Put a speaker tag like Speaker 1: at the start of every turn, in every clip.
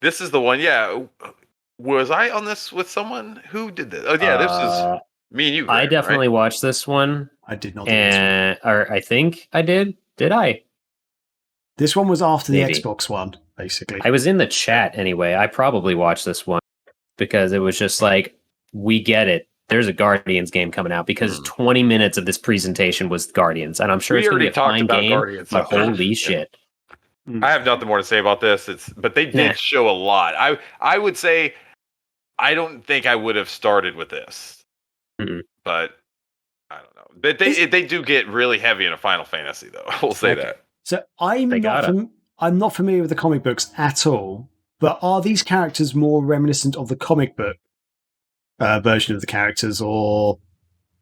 Speaker 1: This is the one. Yeah. Was I on this with someone? Who did this? Oh, yeah. This is me and you,
Speaker 2: I
Speaker 1: Graham,
Speaker 2: definitely
Speaker 1: right?
Speaker 2: watched this one.
Speaker 3: I did not do this one.
Speaker 2: Or I think I did. Did I?
Speaker 3: This one was after the
Speaker 2: Maybe.
Speaker 3: Xbox one, basically.
Speaker 2: I was in the chat anyway. I probably watched this one because it was just like, we get it. There's a Guardians game coming out because 20 minutes of this presentation was Guardians, and I'm sure
Speaker 1: We
Speaker 2: it's going to be a
Speaker 1: already talked
Speaker 2: fine
Speaker 1: about
Speaker 2: game.
Speaker 1: Guardians.
Speaker 2: But holy shit!
Speaker 1: I have nothing more to say about this. But they did show a lot. I would say I don't think I would have started with this, but I don't know. But they do get really heavy in a Final Fantasy, though. We'll say that.
Speaker 3: So I'm not familiar with the comic books at all. But are these characters more reminiscent of the comic book version of the characters, or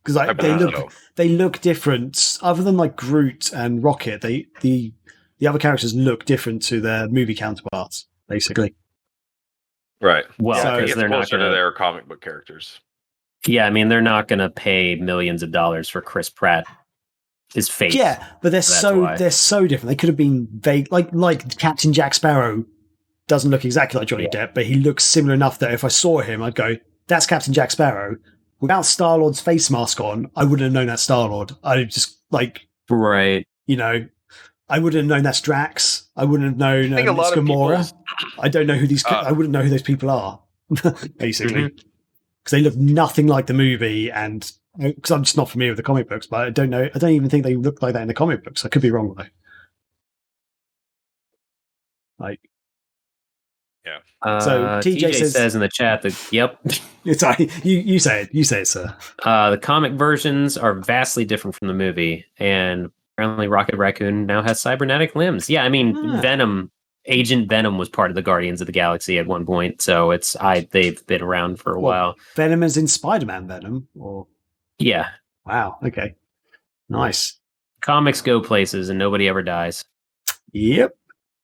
Speaker 3: because they look different? Other than like Groot and Rocket, the other characters look different to their movie counterparts, basically.
Speaker 1: Right.
Speaker 2: Well, because they're not
Speaker 1: closer to their comic book characters.
Speaker 2: Yeah, I mean, they're not going to pay millions of dollars for Chris Pratt. His face.
Speaker 3: Yeah, but they're so different. They could have been vague, like Captain Jack Sparrow. Doesn't look exactly like Johnny Depp, but he looks similar enough that if I saw him, I'd go, "That's Captain Jack Sparrow." Without Star-Lord's face mask on, I wouldn't have known that's Star-Lord. I'd just
Speaker 2: right.
Speaker 3: I wouldn't have known that's Drax. I wouldn't have known it's Gamora. I don't know who these. I wouldn't know who those people are, basically, because they look nothing like the movie, and because I'm just not familiar with the comic books. But I don't know. I don't even think they look like that in the comic books. I could be wrong though.
Speaker 1: Yeah.
Speaker 3: So TJ
Speaker 2: says in the chat that yep.
Speaker 3: Sorry, you say it. You say it, sir.
Speaker 2: The comic versions are vastly different from the movie, and apparently Rocket Raccoon now has cybernetic limbs. Yeah, I mean Agent Venom was part of the Guardians of the Galaxy at one point, so they've been around for a while.
Speaker 3: Venom is in Spider-Man Venom, or
Speaker 2: yeah.
Speaker 3: Wow. Okay. Nice.
Speaker 2: Comics go places, and nobody ever dies.
Speaker 3: Yep,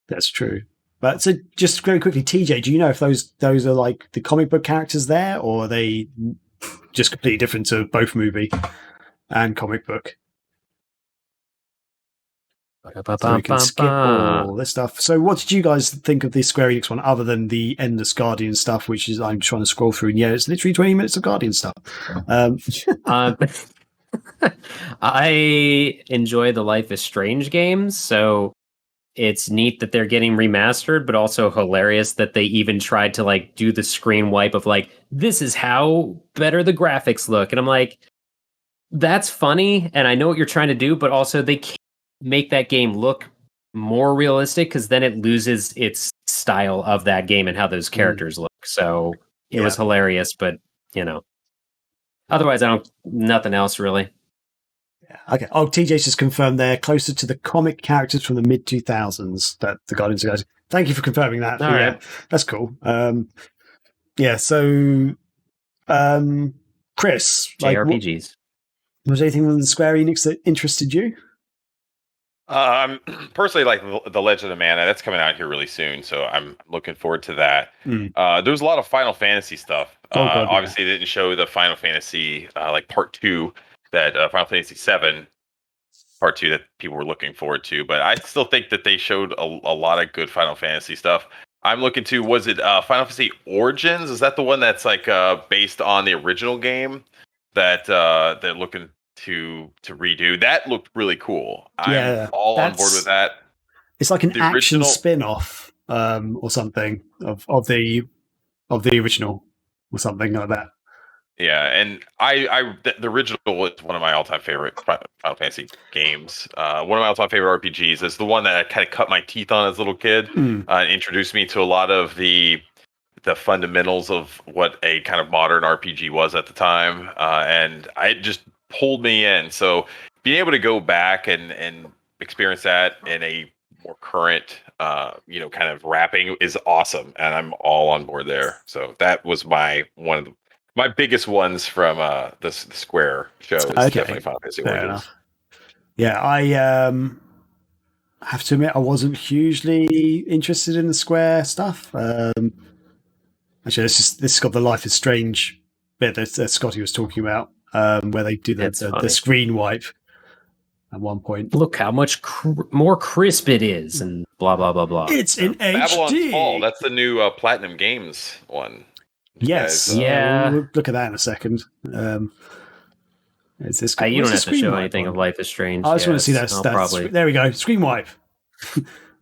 Speaker 3: that's true. But so, just very quickly, TJ, do you know if those are like the comic book characters there, or are they just completely different to both movie and comic book? So we can skip all this stuff. So what did you guys think of the Square Enix one, other than the endless Guardian stuff, which is I'm trying to scroll through, and it's literally 20 minutes of Guardian stuff.
Speaker 2: I enjoy the Life is Strange games, so it's neat that they're getting remastered, but also hilarious that they even tried to do the screen wipe of this is how better the graphics look. And I'm like, that's funny. And I know what you're trying to do, but also they can't make that game look more realistic because then it loses its style of that game and how those characters look. So it was hilarious, but otherwise nothing else really.
Speaker 3: Okay. Oh, TJ's just confirmed they're closer to the comic characters from the mid 2000s that the Guardians of the Galaxy. Thank you for confirming that.
Speaker 2: All right.
Speaker 3: That's cool. So, Chris,
Speaker 2: JRPGs.
Speaker 3: Was there anything from the Square Enix that interested you?
Speaker 1: Personally, like the Legend of Mana, that's coming out here really soon, so I'm looking forward to that. There was a lot of Final Fantasy stuff. Obviously, they didn't show the Final Fantasy Part 2. That Final Fantasy VII Part 2 that people were looking forward to, but I still think that they showed a lot of good Final Fantasy stuff. I'm looking to, was it Final Fantasy Origins? Is that the one that's based on the original game that they're looking to redo? That looked really cool. I'm all on board with that.
Speaker 3: It's like an action spin-off or something of the original or something like that.
Speaker 1: Yeah, and the original is one of my all-time favorite Final Fantasy games. One of my all-time favorite RPGs. Is the one that I kind of cut my teeth on as a little kid. Introduced me to a lot of the fundamentals of what a kind of modern RPG was at the time, and it just pulled me in. So being able to go back and experience that in a more current, kind of wrapping is awesome, and I'm all on board there. So that was one of my biggest ones from the Square show is definitely Final Fantasy Origins.
Speaker 3: Yeah, I have to admit I wasn't hugely interested in the Square stuff. Actually, this has got the Life is Strange bit that Scotty was talking about, where they do the screen wipe. at one point.
Speaker 2: Look how much more crisp it is, and blah blah blah blah.
Speaker 3: It's in
Speaker 1: Babylon's
Speaker 3: HD.
Speaker 1: Fall. That's the new Platinum Games one.
Speaker 3: Yes.
Speaker 2: Yeah.
Speaker 3: We'll look at that in a second. Is this
Speaker 2: You don't have to
Speaker 3: screen
Speaker 2: show
Speaker 3: wipe
Speaker 2: anything
Speaker 3: on?
Speaker 2: of Life is Strange.
Speaker 3: I just want to see
Speaker 2: Yes,
Speaker 3: that.
Speaker 2: I'll probably.
Speaker 3: There we go. Screen wipe.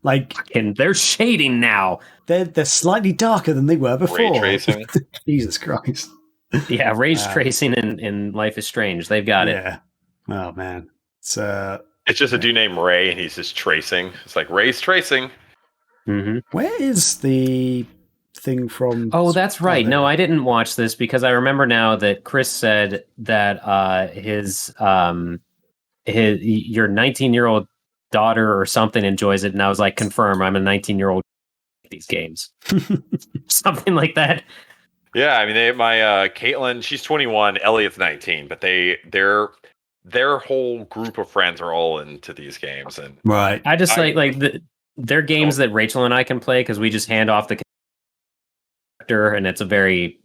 Speaker 3: Like,
Speaker 2: And they're shading now.
Speaker 3: they're slightly darker than they were before.
Speaker 1: Ray tracing.
Speaker 3: Jesus Christ.
Speaker 2: Yeah, Ray's tracing in Life is Strange. They've got it.
Speaker 3: Yeah. Oh man.
Speaker 1: It's just a dude named Ray, and he's just tracing. It's like Ray's tracing.
Speaker 2: Mm-hmm.
Speaker 3: Where is the thing from?
Speaker 2: Oh, that's right. No, I didn't watch this because I remember now that Chris said that your 19-year-old daughter or something enjoys it, and I was like, confirm, I'm a 19-year-old these games. Something like that.
Speaker 1: Yeah, I mean, my Caitlin, she's 21, Elliot's 19, but their whole group of friends are all into these games, and
Speaker 3: Right.
Speaker 2: I just they're games that Rachel and I can play because we just hand off the character, and it's a very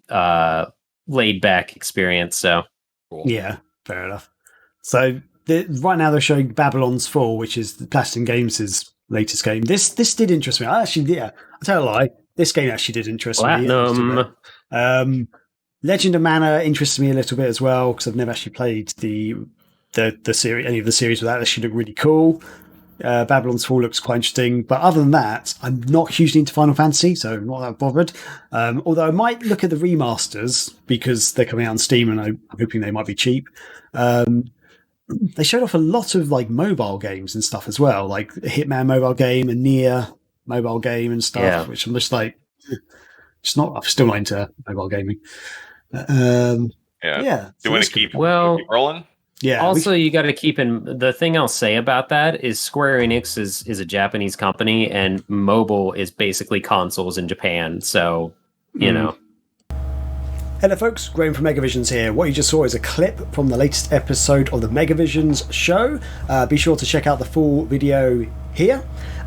Speaker 2: laid back experience. So
Speaker 1: cool.
Speaker 3: Yeah, fair enough. So right now they're showing Babylon's Fall, which is the Platinum Games' latest game. This did interest me. I tell a lie. This game actually did interest me. Legend of Mana interests me a little bit as well because I've never actually played the series, any of the series with that. They should look really cool. Babylon's Fall looks quite interesting, but other than that, I'm not hugely into Final Fantasy, so I'm not that bothered. Although I might look at the remasters because they're coming out on Steam, and I'm hoping they might be cheap. They showed off a lot of like mobile games and stuff as well, like a Hitman mobile game, a Nier mobile game and stuff, which I'm just like, I'm still not into mobile gaming.
Speaker 1: Yeah.
Speaker 3: Do
Speaker 1: you want to keep rolling?
Speaker 2: Yeah. Also, you got to keep in the thing I'll say about that is Square Enix is a Japanese company, and mobile is basically consoles in Japan. So, you know.
Speaker 3: Hello folks, Graham from Megavisions here. What you just saw is a clip from the latest episode of the Megavisions show. Be sure to check out the full video here.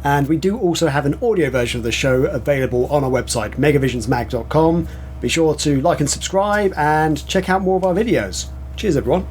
Speaker 3: And we do also have an audio version of the show available on our website, megavisionsmag.com. Be sure to like and subscribe and check out more of our videos. Cheers everyone.